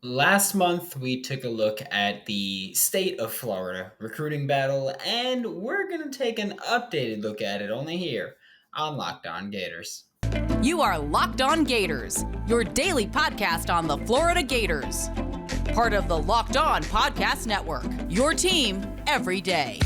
Last month, we took a look at the state of Florida recruiting battle, and we're going to take an updated look at it only here on Locked On Gators. You are Locked On Gators, your daily podcast on the Florida Gators. Part of the Locked On Podcast Network, your team every day.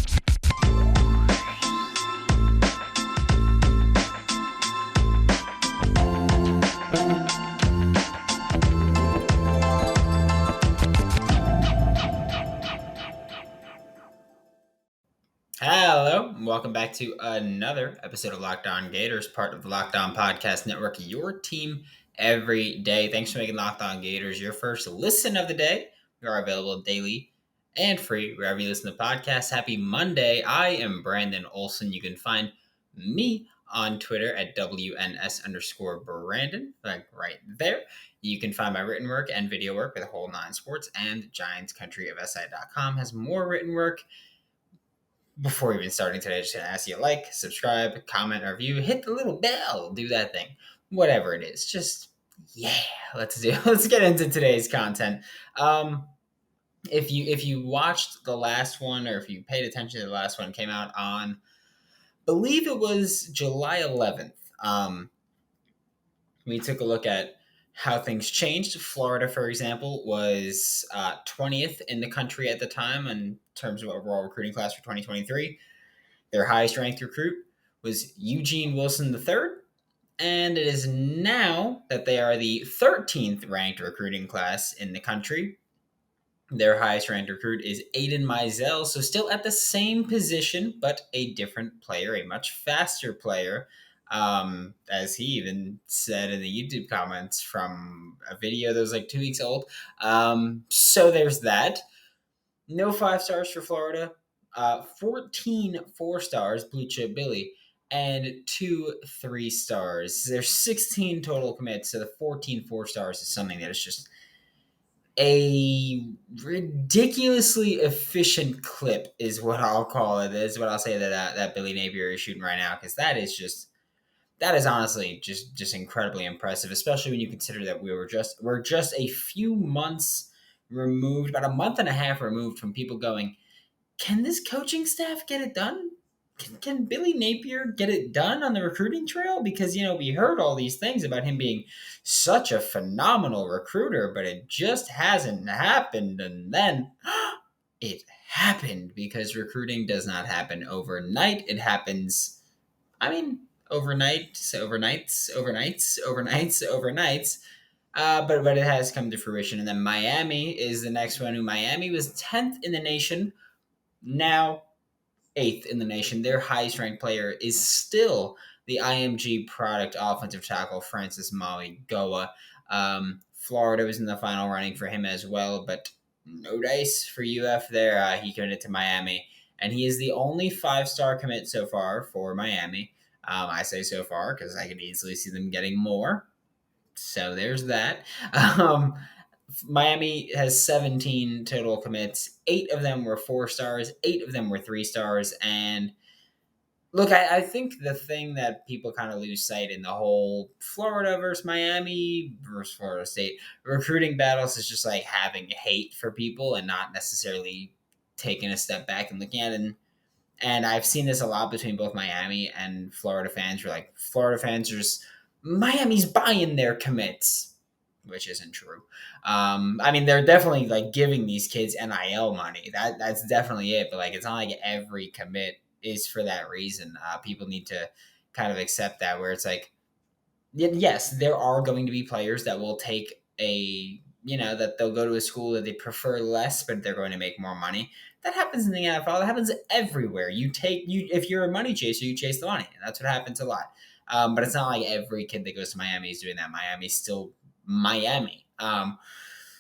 Hello, and welcome back to another episode of Locked On Gators, part of the Locked On Podcast Network, your team every day. Thanks for making Locked On Gators your first listen of the day. We are available daily and free wherever you listen to podcasts. Happy Monday. I am Brandon Olson. You can find me on Twitter at WNS_Brandon, like right there. You can find my written work and video work with Whole Nine Sports, and GiantsCountryofSI.com has more written work. Before even starting today, just gonna ask you to like, subscribe, comment, or review, hit the little bell, do that thing, whatever it is. Just let's get into today's content. If you watched the last one, or if you paid attention to the last one, came out on, I believe it was July 11th. We took a look at how things changed. Florida, for example, was 20th in the country at the time in terms of overall recruiting class for 2023. Their highest ranked recruit was Eugene Wilson III, and it is now that they are the 13th ranked recruiting class in the country. Their highest ranked recruit is Aiden Mizell, so still at the same position, but a different player, a much faster player. As he even said in the YouTube comments from a video that was like 2 weeks old. So there's that. No 5 stars for Florida. 14 4-stars, Blue Chip Billy, and 2 3-stars. There's 16 total commits, so the 14 4-stars is something that is just a ridiculously efficient clip, is what I'll call it. Is what I'll say that Billy Napier is shooting right now, because that is honestly just incredibly impressive, especially when you consider that we're just a few months removed, about a month and a half removed from people going, can this coaching staff get it done? Can Billy Napier get it done on the recruiting trail? Because, we heard all these things about him being such a phenomenal recruiter, but it just hasn't happened. And then it happened, because recruiting does not happen overnight. It happens, overnights. But it has come to fruition. And then Miami is the next one. Miami was 10th in the nation, now 8th in the nation. Their highest ranked player is still the IMG product offensive tackle, Francis Maui Goa. Florida was in the final running for him as well, but no dice for UF there. He committed to Miami, and he is the only 5-star commit so far for Miami. I say so far because I could easily see them getting more. So there's that. Miami has 17 total commits. 8 of them were 4-stars. 8 of them were 3-stars. And look, I think the thing that people kind of lose sight in the whole Florida versus Miami versus Florida State recruiting battles is just like having hate for people and not necessarily taking a step back and looking at it. And I've seen this a lot between both Miami and Florida fans. Where like Florida fans are just, Miami's buying their commits, which isn't true. They're definitely like giving these kids NIL money. That's definitely it. But like, it's not like every commit is for that reason. People need to kind of accept that, where it's like, yes, there are going to be players that will take that they'll go to a school that they prefer less, but they're going to make more money. That happens in the NFL. That happens everywhere. If you're a money chaser, you chase the money. And that's what happens a lot. But it's not like every kid that goes to Miami is doing that. Miami's still Miami.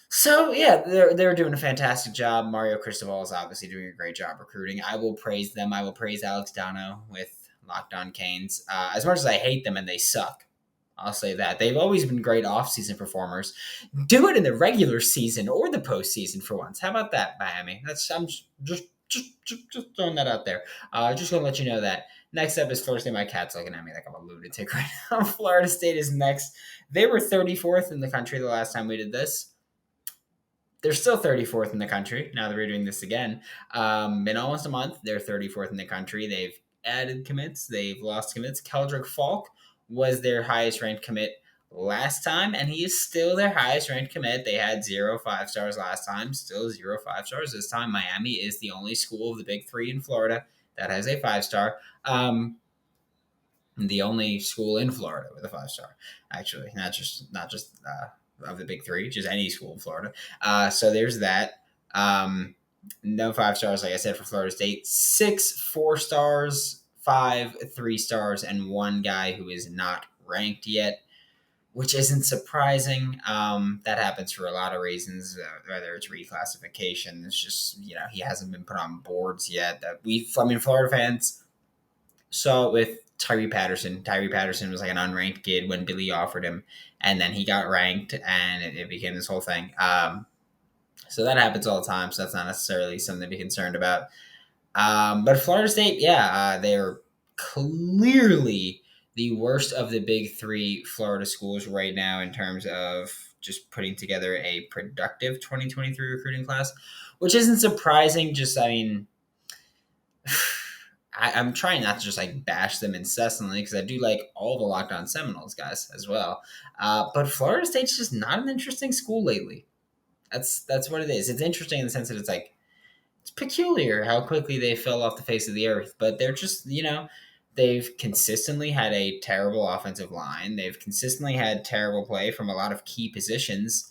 So yeah, they're doing a fantastic job. Mario Cristobal is obviously doing a great job recruiting. I will praise them. I will praise Alex Dano with Locked On Canes. As much as I hate them and they suck, I'll say that. They've always been great off-season performers. Do it in the regular season or the postseason for once. How about that, Miami? I'm just throwing that out there. Just going to let you know that. Next up is Florida State. My cat's looking at me like I'm a lunatic right now. Florida State is next. They were 34th in the country the last time we did this. They're still 34th in the country. Now that we're doing this again. In almost a month, they're 34th in the country. They've added commits. They've lost commits. Keldrick Falk was their highest ranked commit last time, and he is still their highest ranked commit. They had 0 5-stars last time, still 0 5-stars this time. Miami is the only school of the big three in Florida that has a 5-star. The only school in Florida with a 5-star, actually, not just of the big three, just any school in Florida. So there's that. No 5-stars, like I said, for Florida State. 6 4-stars, 5 3-stars, and one guy who is not ranked yet, which isn't surprising. That happens for a lot of reasons, whether it's reclassification. It's just, he hasn't been put on boards yet. Florida fans saw it with Tyree Patterson. Tyree Patterson was like an unranked kid when Billy offered him, and then he got ranked, and it became this whole thing. So that happens all the time, so that's not necessarily something to be concerned about. But Florida State, they're clearly the worst of the big three Florida schools right now in terms of just putting together a productive 2023 recruiting class, which isn't surprising. I'm trying not to just like bash them incessantly because I do like all the Locked On Seminoles guys as well. But Florida State's just not an interesting school lately. That's what it is. It's interesting in the sense that it's peculiar how quickly they fell off the face of the earth, but they're just, they've consistently had a terrible offensive line. They've consistently had terrible play from a lot of key positions.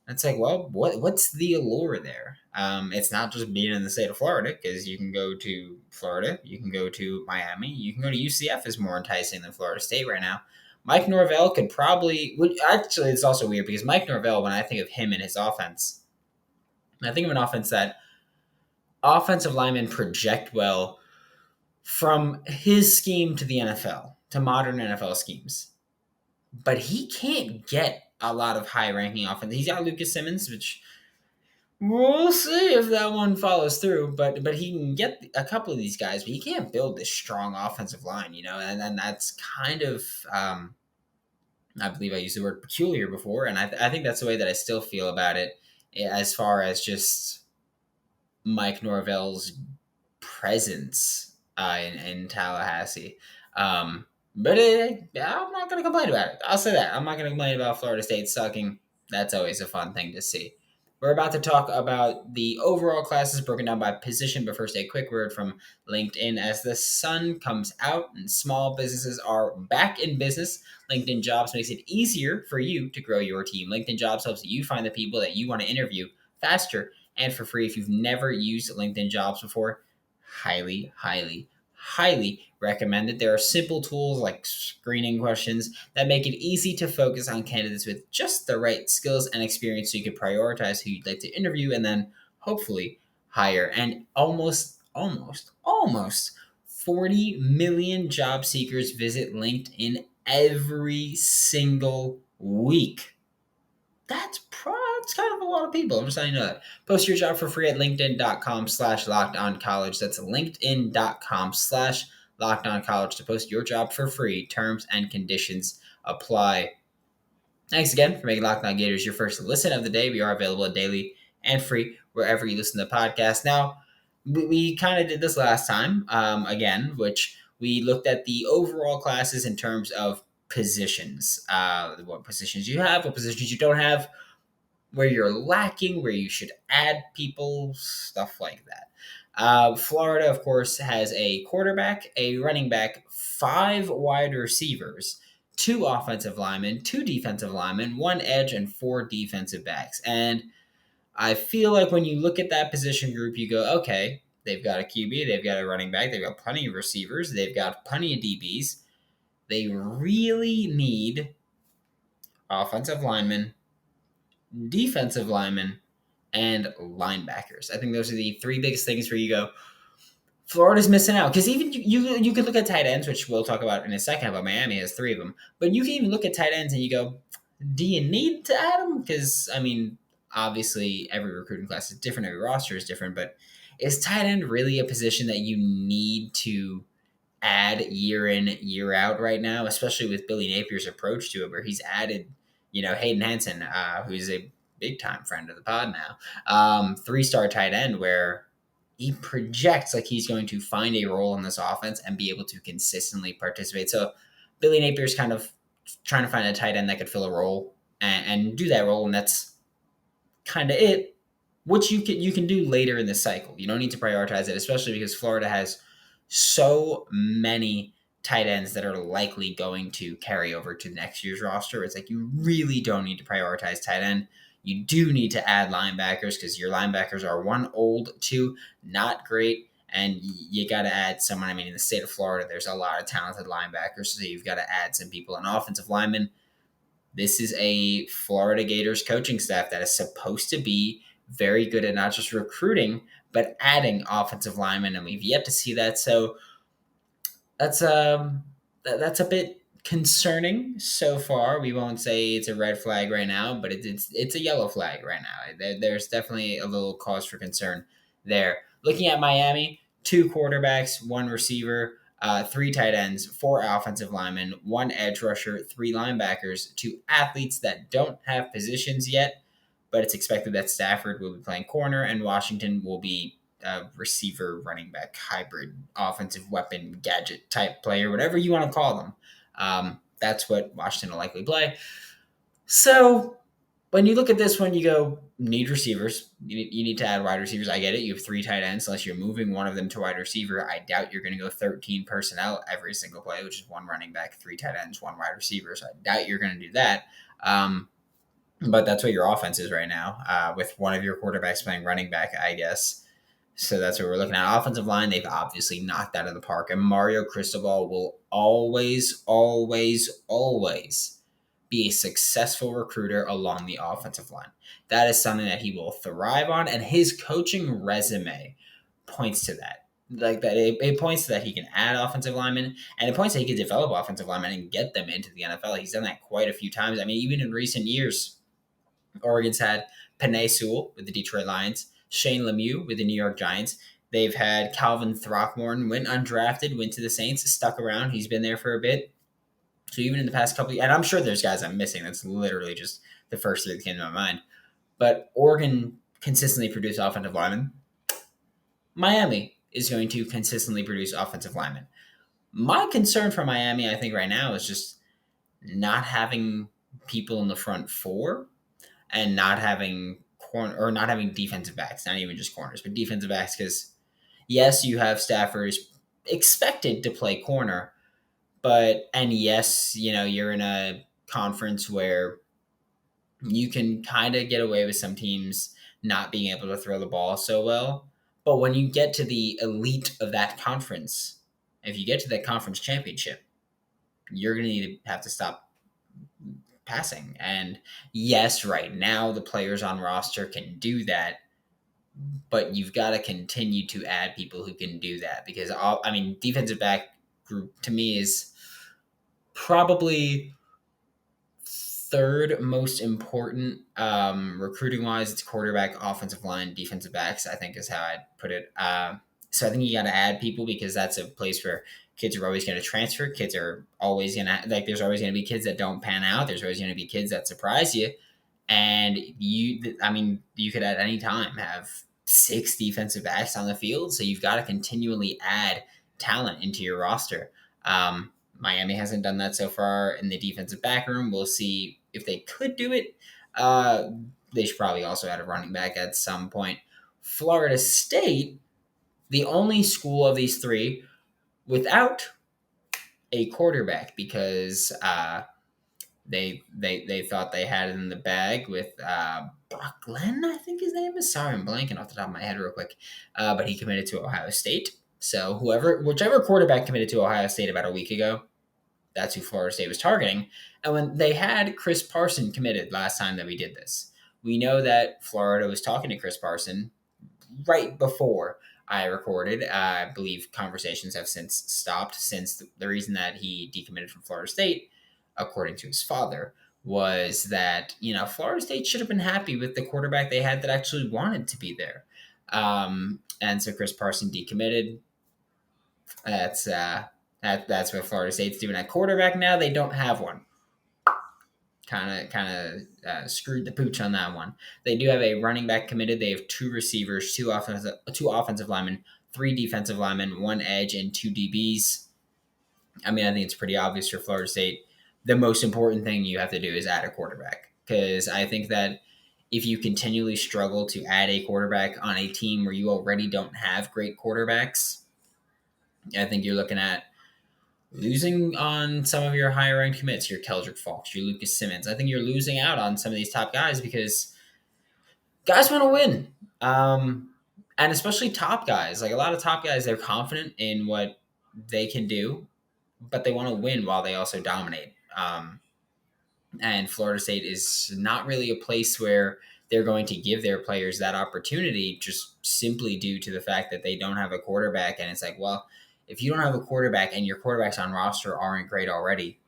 It's like, well, what's the allure there? It's not just being in the state of Florida, because you can go to Florida, you can go to Miami, you can go to UCF is more enticing than Florida State right now. Mike Norvell actually, it's also weird because Mike Norvell, when I think of him and his offense, I think of an offense that offensive linemen project well from his scheme to the NFL, to modern NFL schemes. But he can't get a lot of high-ranking offense. He's got Lucas Simmons, which we'll see if that one follows through. But he can get a couple of these guys, but he can't build this strong offensive line, And then that's kind of, I believe I used the word peculiar before, and I think that's the way that I still feel about it, as far as just Mike Norvell's presence in Tallahassee. But I'm not going to complain about it. I'll say that. I'm not going to complain about Florida State sucking. That's always a fun thing to see. We're about to talk about the overall classes broken down by position, but first a quick word from LinkedIn. As the sun comes out and small businesses are back in business, LinkedIn Jobs makes it easier for you to grow your team. LinkedIn Jobs helps you find the people that you want to interview faster and for free. If you've never used LinkedIn Jobs before, highly, highly, highly recommend it. There are simple tools like screening questions that make it easy to focus on candidates with just the right skills and experience so you can prioritize who you'd like to interview and then hopefully hire. And almost 40 million job seekers visit LinkedIn every single week. That's kind of a lot of people. I'm just letting you know that. Post your job for free at linkedin.com/lockedoncollege. That's linkedin.com/lockedoncollege to post your job for free. Terms and conditions apply. Thanks again for making Locked On Gators your first listen of the day. We are available daily and free wherever you listen to podcasts. Now, we kind of did this last time, again, which we looked at the overall classes in terms of positions, what positions you have, what positions you don't have, where you're lacking, where you should add people, stuff like that. Florida, of course, has a quarterback, a running back, 5 wide receivers, 2 offensive linemen, 2 defensive linemen, 1 edge, and 4 defensive backs. And I feel like when you look at that position group, you go, okay, they've got a QB, they've got a running back, they've got plenty of receivers, they've got plenty of DBs. They really need offensive linemen, defensive linemen, and linebackers. I think those are the 3 biggest things where you go, Florida's missing out. Because even you could look at tight ends, which we'll talk about in a second, but Miami has 3 of them. But you can even look at tight ends and you go, do you need to add them? Because, obviously every recruiting class is different, every roster is different, but is tight end really a position that you need to add year in, year out right now, especially with Billy Napier's approach to it, where he's added, Hayden Hansen, who's a big time friend of the pod now. 3-star tight end where he projects like he's going to find a role in this offense and be able to consistently participate. So Billy Napier's kind of trying to find a tight end that could fill a role and do that role, and that's kind of it. Which you can do later in the cycle. You don't need to prioritize it, especially because Florida has so many tight ends that are likely going to carry over to next year's roster. It's like you really don't need to prioritize tight end. You do need to add linebackers because your linebackers are 1, old, 2, not great, and you got to add someone. I mean, in the state of Florida, there's a lot of talented linebackers, so you've got to add some people. An offensive lineman. This is a Florida Gators coaching staff that is supposed to be very good at not just recruiting, but adding offensive linemen, and we've yet to see that. So that's a bit concerning so far. We won't say it's a red flag right now, but it's a yellow flag right now. There's definitely a little cause for concern there. Looking at Miami, 2 quarterbacks, 1 receiver, 3 tight ends, 4 offensive linemen, 1 edge rusher, 3 linebackers, 2 athletes that don't have positions yet, but it's expected that Stafford will be playing corner and Washington will be a receiver, running back, hybrid, offensive weapon, gadget type player, whatever you want to call them. That's what Washington will likely play. So when you look at this one, you go, need receivers. You need to add wide receivers. I get it. You have 3 tight ends. Unless you're moving one of them to wide receiver, I doubt you're going to go 13 personnel every single play, which is 1 running back, 3 tight ends, 1 wide receiver. So I doubt you're going to do that. But that's what your offense is right now, with one of your quarterbacks playing running back, I guess. So that's what we're looking at. Offensive line, they've obviously knocked that out of the park. And Mario Cristobal will always, always, always be a successful recruiter along the offensive line. That is something that he will thrive on, and his coaching resume points to that. Like that, it points to that he can add offensive linemen, and it points that he can develop offensive linemen and get them into the NFL. He's done that quite a few times. I mean, even in recent years, Oregon's had Penei Sewell with the Detroit Lions, Shane Lemieux with the New York Giants. They've had Calvin Throckmorton, went undrafted, went to the Saints, stuck around. He's been there for a bit. So even in the past couple of years, and I'm sure there's guys I'm missing. That's literally just the first thing that came to my mind. But Oregon consistently produced offensive linemen. Miami is going to consistently produce offensive linemen. My concern for Miami, I think right now, is just not having people in the front 4 and not having not having defensive backs, not even just corners, but defensive backs. Because yes, you have staffers expected to play corner, and yes, you're in a conference where you can kind of get away with some teams not being able to throw the ball so well. But when you get to the elite of that conference, if you get to that conference championship, you're going to have to stop passing. And yes, right now the players on roster can do that, but you've got to continue to add people who can do that, because defensive back group to me is probably 3rd most important recruiting wise. It's quarterback, offensive line, defensive backs, I think is how I'd put it. So I think you got to add people, because that's a place where kids are always going to transfer. Kids are always going to, there's always going to be kids that don't pan out. There's always going to be kids that surprise you. And you could at any time have 6 defensive backs on the field. So you've got to continually add talent into your roster. Miami hasn't done that so far in the defensive back room. We'll see if they could do it. They should probably also add a running back at some point. Florida State, the only school of these 3 without a quarterback, because they thought they had it in the bag with Brock Glenn, I think his name is. Sorry, I'm blanking off the top of my head real quick. But he committed to Ohio State. So whichever quarterback committed to Ohio State about a week ago, that's who Florida State was targeting. And when they had Chris Parson committed last time that we did this, we know that Florida was talking to Chris Parson right before I recorded. I believe conversations have since stopped, since the reason that he decommitted from Florida State, according to his father, was that, Florida State should have been happy with the quarterback they had that actually wanted to be there. And so Chris Parson decommitted. That's what Florida State's doing at quarterback now. They don't have one. screwed the pooch on that one. They do have a running back committed. They have two receivers, two offensive linemen, three defensive linemen, one edge, and two DBs. I mean, I think it's pretty obvious for Florida State. The most important thing you have to do is add a quarterback, because I think that if you continually struggle to add a quarterback on a team where you already don't have great quarterbacks, I think you're looking at losing on some of your higher ranked commits, your Keldrick Falks, your Lucas Simmons. I think you're losing out on some of these top guys because guys want to win. And especially top guys. Like a lot of top guys, they're confident in what they can do, but they want to win while they also dominate. And Florida State is not really a place where they're going to give their players that opportunity just simply due to the fact that they don't have a quarterback. And it's like, well, if you don't have a quarterback and your quarterbacks on roster aren't great already,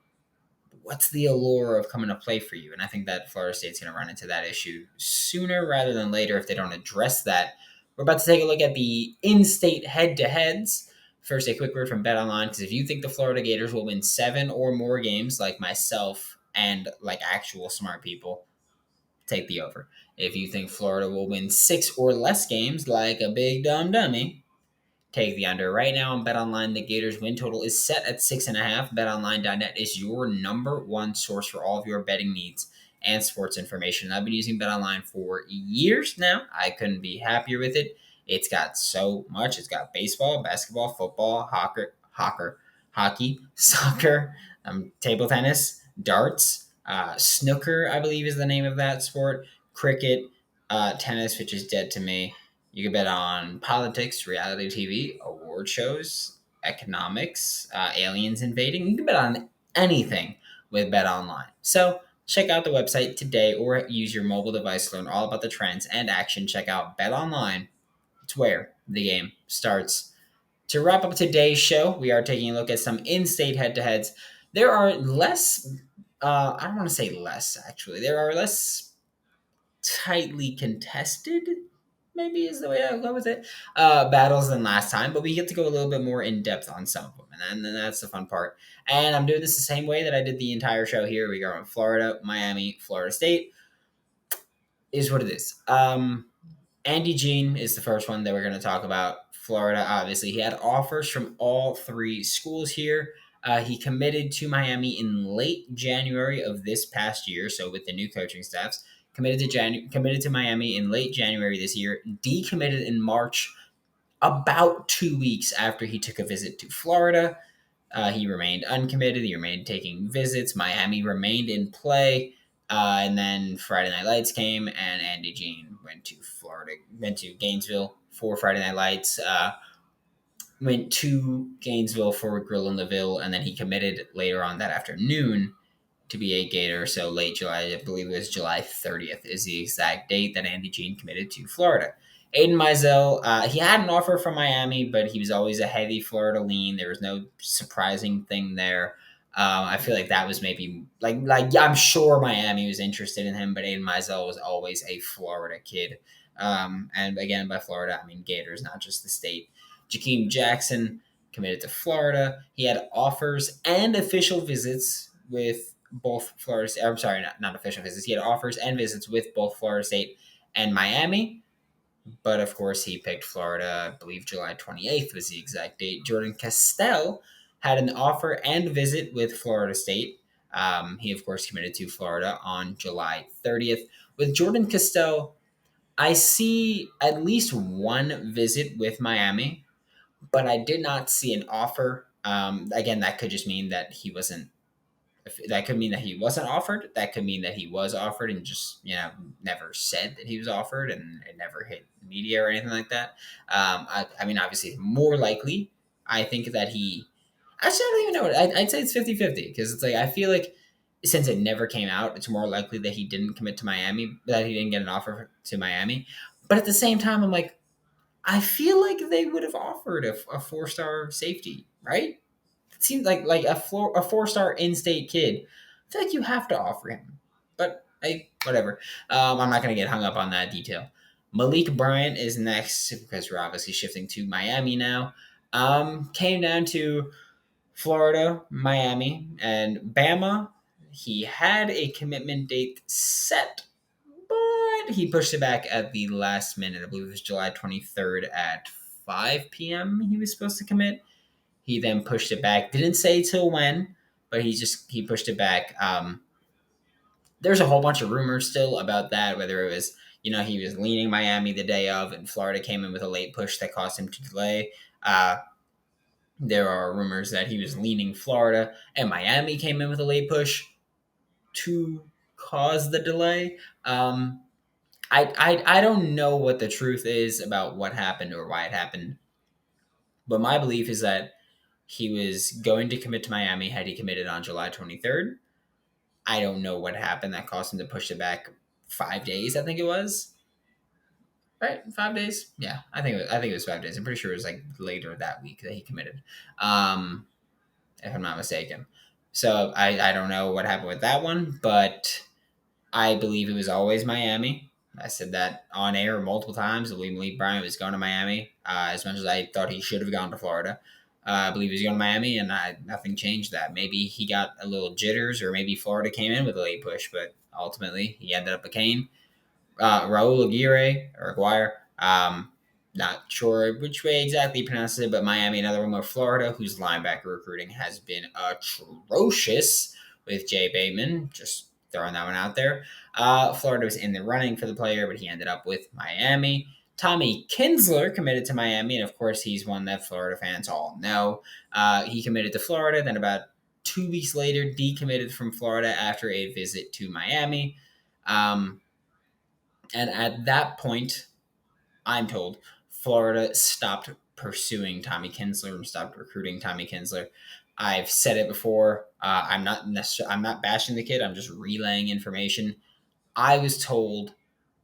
what's the allure of coming to play for you? And I think that Florida State's going to run into that issue sooner rather than later if they don't address that. We're about to take a look at the in-state head-to-heads. First, a quick word from BetOnline, because if you think the Florida Gators will win 7 or more games, like myself and like actual smart people, take the over. If you think Florida will win 6 or less games, like a big dumb dummy, take the under. Right now on BetOnline, the Gators win total is set at 6.5. BetOnline.net is your number one source for all of your betting needs and sports information. I've been using BetOnline for years now. I couldn't be happier with it. It's got so much. It's got baseball, basketball, football, hockey, soccer, table tennis, darts, snooker, I believe is the name of that sport, cricket, tennis, which is dead to me. You can bet on politics, reality TV, award shows, economics, aliens invading. You can bet on anything with BetOnline. So check out the website today or use your mobile device to learn all about the trends and action. Check out BetOnline. It's where the game starts. To wrap up today's show, we are taking a look at some in-state head-to-heads. There are less, I don't want to say less, actually. There are less tightly contested, maybe is the way I'll go with it, battles than last time, but we get to go a little bit more in depth on some of them, and then that's the fun part. And I'm doing this the same way that I did the entire show here. We go on Florida, Miami, Florida State. Is what it is. Andy Jean is the first one that we're going to talk about. Florida, obviously, he had offers from all three schools here. He committed to Miami in late January of this past year, so with the new coaching staffs. Committed to Miami in late January this year. Decommitted in March, about 2 weeks after he took a visit to Florida. He remained uncommitted. He remained taking visits. Miami remained in play. And then Friday Night Lights came, and Andy Jean went to Gainesville for Friday Night Lights. Went to Gainesville for Grill and LaVille, and then he committed later on that afternoon to be a Gator. So late July, I believe it was July 30th is the exact date that Andy Jean committed to Florida. Aiden Mizell, he had an offer from Miami, but he was always a heavy Florida lean. There was no surprising thing there. I feel like that was maybe like I'm sure Miami was interested in him, but Aiden Mizell was always a Florida kid. And again, by Florida, I mean Gators, not just the state. Jakeem Jackson committed to Florida. He had offers and official visits with both Florida State. I'm sorry, not official visits. He had offers and visits with both Florida State and Miami. But of course, he picked Florida. I believe July 28th was the exact date. Jordan Castell had an offer and visit with Florida State. He, of course, committed to Florida on July 30th. With Jordan Castell, I see at least one visit with Miami, but I did not see an offer. Again, that could just mean that he wasn't. That could mean that he wasn't offered. That could mean that he was offered and just never said that he was offered and it never hit the media or anything like that. I mean, obviously, more likely, I think that he. Actually, I don't even know. I'd say it's 50-50 because it's like I feel like since it never came out, it's more likely that he didn't commit to Miami, that he didn't get an offer to Miami. But at the same time, I'm like, I feel like they would have offered a 4-star safety, right? It seems like a 4-star in-state kid. I feel like you have to offer him. But hey, whatever. I'm not going to get hung up on that detail. Malik Bryant is next because we're obviously shifting to Miami now. Came down to Florida, Miami, and Bama. he had a commitment date set, but he pushed it back at the last minute. I believe it was July 23rd at 5 p.m. he was supposed to commit. He then pushed it back. Didn't say till when, but he pushed it back. There's a whole bunch of rumors still about that, whether it was, he was leaning Miami the day of, and Florida came in with a late push that caused him to delay. There are rumors that he was leaning Florida, and Miami came in with a late push to cause the delay. I don't know what the truth is about what happened or why it happened, but my belief is that he was going to commit to Miami had he committed on July 23rd. I don't know what happened that caused him to push it back 5 days. I think it was right 5 days. Yeah, I think it was 5 days. I'm pretty sure it was like later that week that he committed, if I'm not mistaken. So I don't know what happened with that one, but I believe it was always Miami. I said that on air multiple times. I believe Malik Bryant was going to Miami, as much as I thought he should have gone to Florida. I believe he was going to Miami, and nothing changed that. Maybe he got a little jitters, or maybe Florida came in with a late push, but ultimately he ended up a Kane. Raul Aguirre, not sure which way exactly he pronounces it, but Miami, another one with Florida, whose linebacker recruiting has been atrocious with Jay Bateman. Just throwing that one out there. Florida was in the running for the player, but he ended up with Miami. Tommy Kinsler committed to Miami, and of course, he's one that Florida fans all know. He committed to Florida, then about 2 weeks later, decommitted from Florida after a visit to Miami. And at that point, I'm told, Florida stopped pursuing Tommy Kinsler and stopped recruiting Tommy Kinsler. I've said it before. I'm not bashing the kid. I'm just relaying information. I was told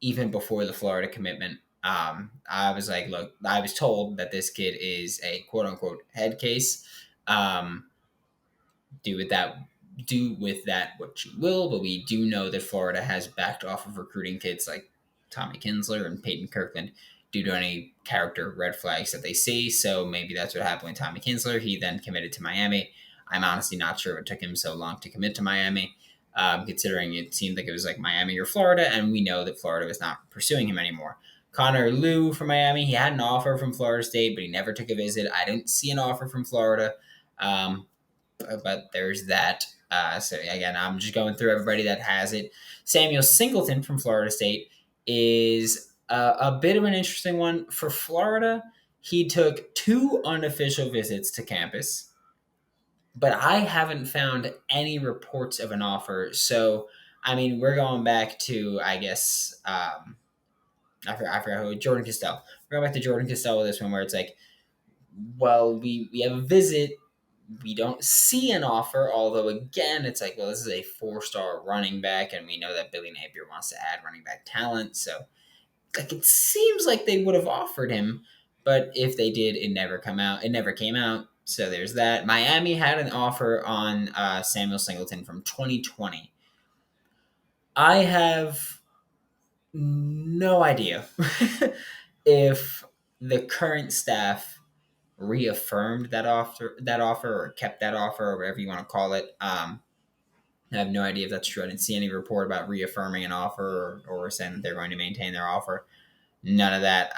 even before the Florida commitment. I was like, look, I was told that this kid is a quote unquote head case. Do with that what you will, but we do know that Florida has backed off of recruiting kids like Tommy Kinsler and Peyton Kirkland due to any character red flags that they see. So maybe that's what happened with Tommy Kinsler. He then committed to Miami. I'm honestly not sure what took him so long to commit to Miami, considering it seemed like it was like Miami or Florida, and we know that Florida was not pursuing him anymore. Connor Liu from Miami, he had an offer from Florida State, but he never took a visit. I didn't see an offer from Florida. But there's that. So again, I'm just going through everybody that has it. Samuel Singleton from Florida State is a bit of an interesting one. For Florida, he took 2 unofficial visits to campus, but I haven't found any reports of an offer. So, I mean, we're going back to, I guess, I forgot who, Jordan Castell. We're going back to Jordan Castell with this one, where it's like, well, we have a visit. We don't see an offer, although again, it's like, well, this is a 4-star running back, and we know that Billy Napier wants to add running back talent. So, like, it seems like they would have offered him, but if they did, it never came out. So there's that. Miami had an offer on Samuel Singleton from 2020. I have no idea if the current staff reaffirmed that offer or kept that offer, or whatever you want to call it. I have no idea if that's true. I didn't see any report about reaffirming an offer or saying that they're going to maintain their offer. None of that.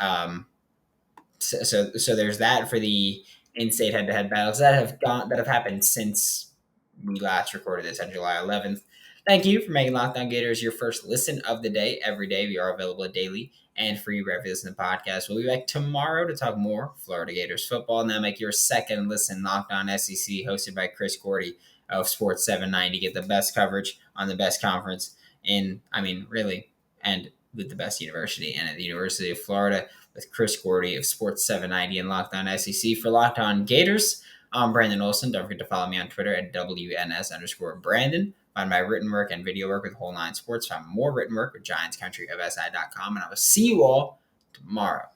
So there's that for the in-state head-to-head battles that have happened since we last recorded this on July 11th. Thank you for making Locked On Gators your first listen of the day. Every day we are available daily and free wherever you listen to the podcast. We'll be back tomorrow to talk more Florida Gators football. Now make your second listen Locked On SEC, hosted by Chris Gordy of Sports 790. Get the best coverage on the best conference and with the best university, and at the University of Florida with Chris Gordy of Sports 790 and Locked On SEC. For Locked On Gators, I'm Brandon Olson. Don't forget to follow me on Twitter at WNS_Brandon. Find my written work and video work with Whole 9 Sports. Find more written work with GiantsCountryofSI.com. And I will see you all tomorrow.